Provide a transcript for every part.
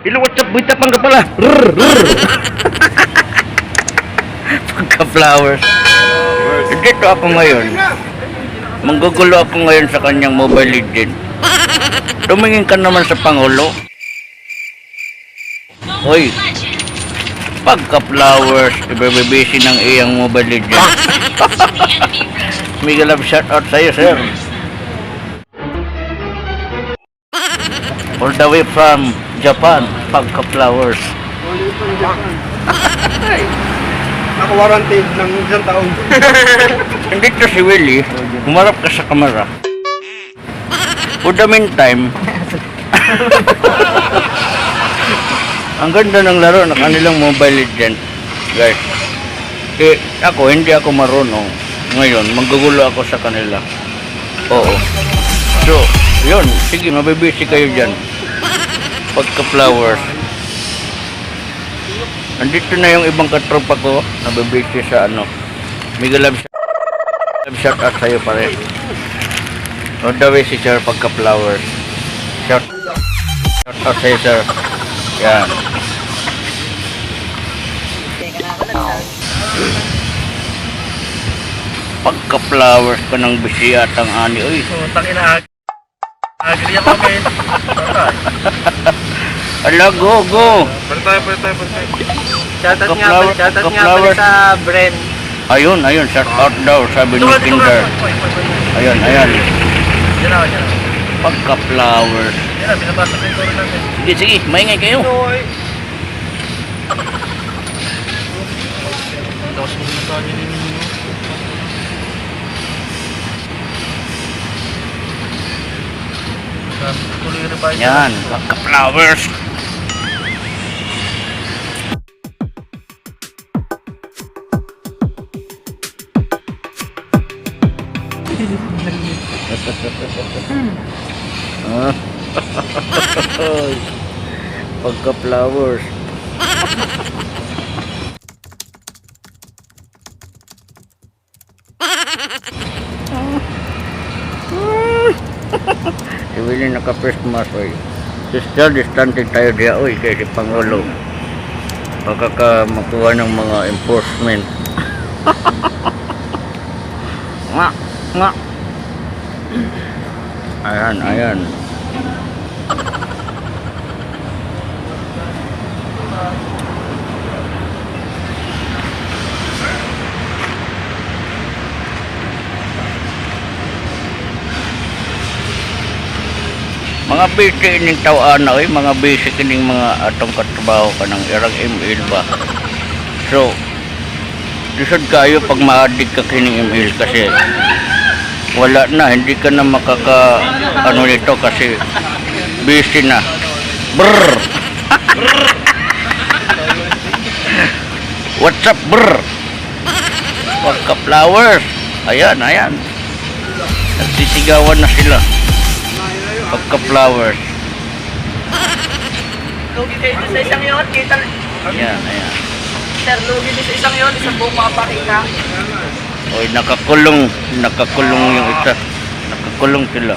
Hello, what's up? Buita pang ka pala. Pagka-flowers. Dito ako ngayon. Manggugulo ako ngayon sa kanyang Mobile Legend. Tumingin ka naman sa Pangulo. Hoy, pagka-flowers, ibabibisi ng iyang Mobile Legend. Miguel Love, shoutout sa'yo, sir. All the way from Japan, pagka-flowers. Ako warranted ng isang taon. Hindi to si Willie, humarap ka sa kamera. For the meantime, ang ganda ng laro ng kanilang Mobile Legend, guys. Ako, hindi ako marunong. Ngayon, manggugulo ako sa kanila. Oo. So, yun. Sige, mabibisi kayo dyan. Pagka-flowers. Nandito na yung ibang katropa ko. Nabibisi sa ano. Miguel Love, shout out sa'yo pare. On the way si sir pagka-flowers. Shout out sa'yo sir. Yan. Pagka-flowers ka ng bisi at ang ani. Uy. Tangin na agri ako men. Ala, go, go. Pwede tayo. Shoutout nga pala sa Bren. Ayun, shout out daw, sabi ni Kinder. Ayun. Yan ako. Pagka-flowers. Yan, binabasa ko yung turo natin. Sige, maingay kayo. Tapos mo na tayo din. Tuloy na ba yun? Yan, pagka-flowers. Pagka-flowers. Iwili naka-Christmas, oy. Sister, distanting tayo diya, oy, kay si Pangulo. Baka makuha ng mga enforcement. Nga. Ayan. Mga busy ining tawaan na, mga busy kining mga atong katrabaho ka ng irang email ba. So, lisod kayo pag ma-addict ka kining email kasi wala na, hindi ka na makaka ano nito kasi busy na. Brr. What's up, brr? Pagka-flowers. Ayan. Nagsisigawan na sila. Pagka-flowers. Lugi kayo sa isang yun, kita. Ayan. Sir, lugi din sa isang yun, isang buong mapakita. Oy, nakakulong yung isa. Nakakulong sila.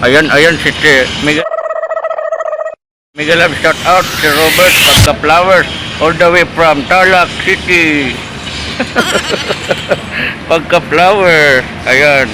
Ayan si Miguel Love, shout out si Robert pagka-flowers all the way from Tarlac City. Pagka-flowers. Ayan.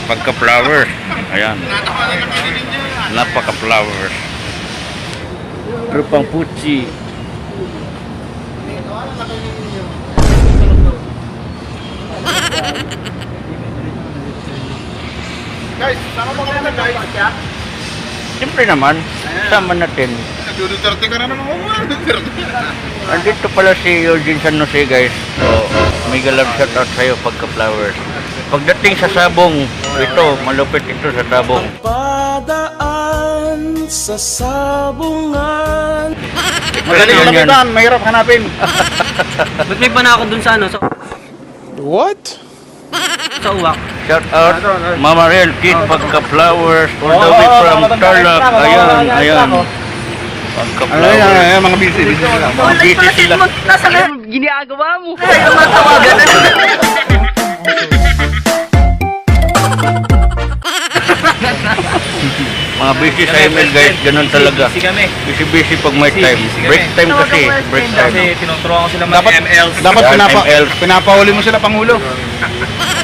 Pagka-flowers. Ayan. Napaka-flowers. Trupang Pucci. Guys, sama mo kami guys. Siyempre naman, sama natin. Duterte ka na naman. Andito pala si Eugene San Jose, guys. So, Miguel Love, shout out sa'yo pagka-flowers. Pagdating sa sabong, ito, malupit ito sa sabong. Padaan sa sabungan. Magaling Yan, yan. lapitan, mahirap hanapin. Ba't may panako dun sa ano? What? Sa uwak? Shout out, Mama Real Kid, Pagka-Flowers, all the way from Tarlac. Ayan. Pagka-Flowers. mga busy. Online pala sila. mo. Nasa ngayon, ginagawa mo. Ay, ang matawagan na. Mga busy sa email guys, ganun talaga. Busy kami. Busy pag may time. Break time kasi. Break time. tinuturuan ko sila Dapat, MLs. dapat Yan, MLs. pinapahuli mo sila Pangulo.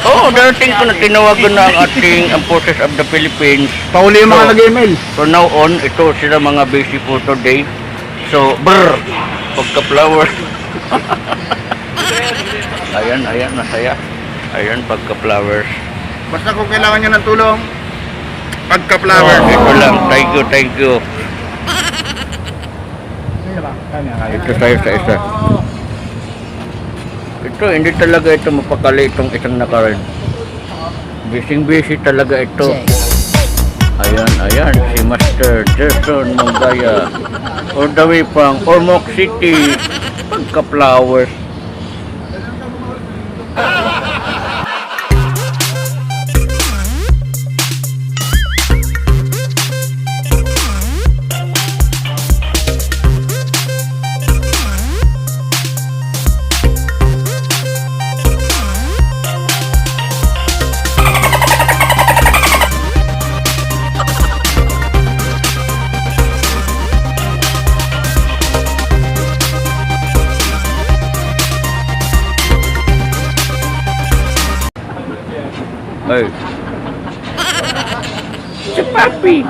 Oo, darating ko na tinawagan na ang ating ang Forces of the Philippines. Pahuli yung mga So, nag-email. From now on, ito sila mga busy po today. So, Pagka-Flowers. Ayan, masaya. Ayan, Pagka-Flowers. Basta kung kailangan nyo ng tulong, Pagka-Flower. Ito lang, thank you. Ito tayo sa isa. Ito, hindi talaga ito mapakali itong isang nakarin. Busy talaga ito. Ayan, si Master Gerson Mongaya. All the way from Ormoc City, Pagka-Flowers. Ay. Si Papi.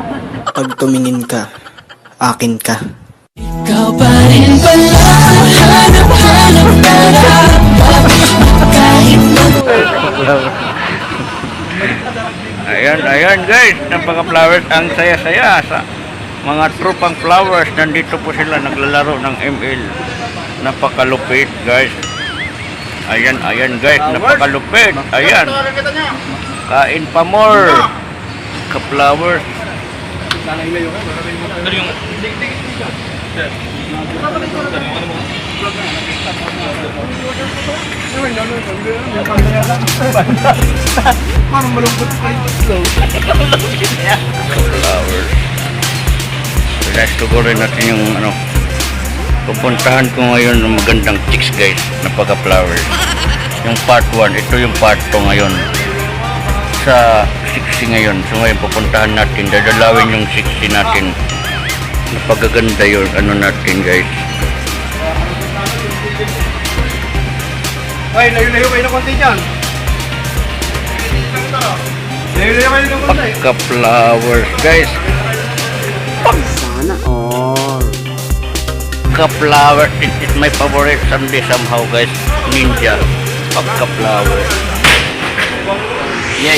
Pag tumingin ka, akin ka. Ikaw pa rin pala, hanap-hanap ka na, tapos kahit Ayan guys, napaka-flowers ang saya-saya sa mga tropang flowers. Nandito po sila naglalaro ng ML. Napakalupit guys. Ayan guys, napakalupit. Ayan. Kain pa more. Ka-flowers. Flowers. Relax tugurin natin yung ano. Pupuntahan ko ngayon ng magandang chicks guys. Napaka-flowers. Yung part 1. Ito yung part 2 ngayon. Sa 60 ngayon. So ngayon pupuntahan natin. Dadalawin yung 60 natin. Napagaganda yun. Ano natin guys. Ay, layo-layo kayo ng konti dyan. Layo-layo kayo ng konti. Pagka-flowers guys. Sana all. Pagka-flowers. This is my favorite Sunday somehow guys. Ninja. Pagka-flowers. Yeah.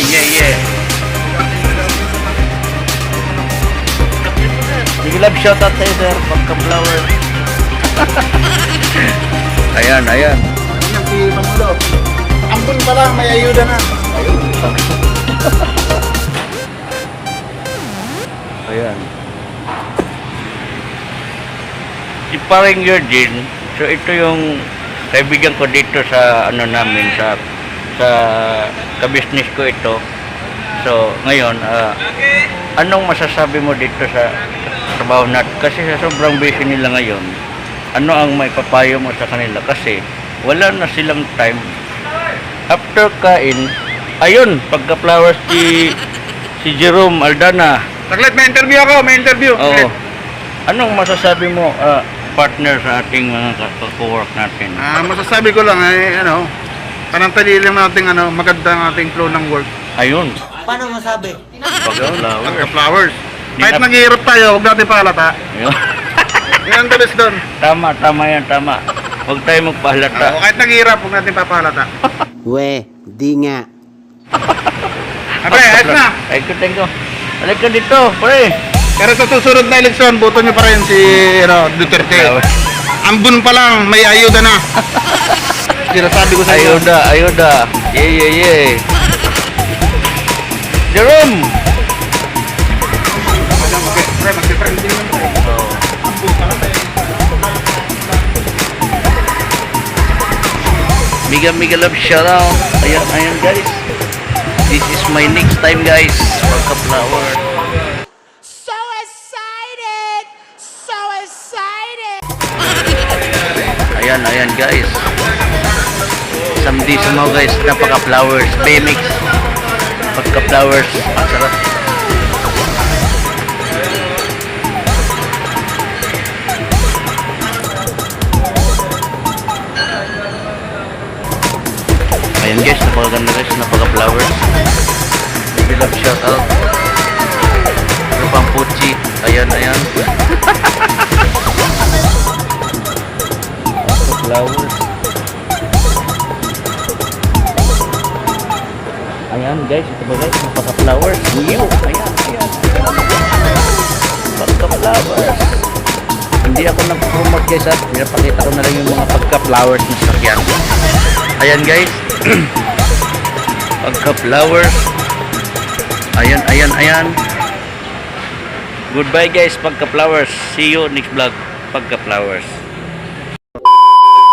Sige love shoutout sa'yo sir. Pagka-flowers. Ayan. Yan si Pangulo. Ampun pa lang, may ayuda na. Ayan. Si Paring Eugene, so ito yung kaibigan ko dito sa ano namin sa ka-business ko ito. So ngayon, anong masasabi mo dito sa trabaho natin? Kasi sa sobrang busy nila ngayon, ano ang may papayo mo sa kanila? Kasi wala na silang time. After kain, ayun, Pagka-Flowers si Jerome Aldana. Saglit, may interview. Oo. Anong masasabi mo, partner sa ating mga ka-work natin? Masasabi ko lang ay panantali lang natin maganda ang ating flow ng work. Ayun. Paano masabi? Pagka-Flowers. Pagka-flowers. Di Kahit na- naghihirap tayo, huwag natin pahalata. Ayun. Yan ang talis doon. Tama yan. Huwag tayo magpahalata. Kahit naghihirap, huwag natin papahalata. We, di nga. Abe, ayos na. Thank you. Balik ka dito, pre. Pero sa susunod na eleksyon, boto nyo pa rin si Duterte. Ambun pa lang, may ayuda na. Sinasabi ko sa iyo. Ayuda. Yeah. Jerome! Pre, mag-friend din naman pre. Oo. Ambon pa lang tayo. Mega love shoutout. Ayan guys. This is my next time guys. Pagka-flower. So excited! So excited! Ayan guys. Samdi sumaw guys. Napaka-flowers. Bemix. Pagka-flowers. Ang sarap. Ayan guys, napakaganda guys, napaka-flowers. Baby love shoutout. Ano pang puchi? Ayan. Flowers. Ayan guys, ito ba guys, napaka-flowers. New! Ayan. Pagka-flowers. Hindi ako nag-promote guys at pinapakita ko na lang yung mga pagka-flowers na sakyan. Ayan guys. Pagka-flowers. Ayan. Goodbye guys, pagka-flowers. See you next vlog. Pagka-flowers.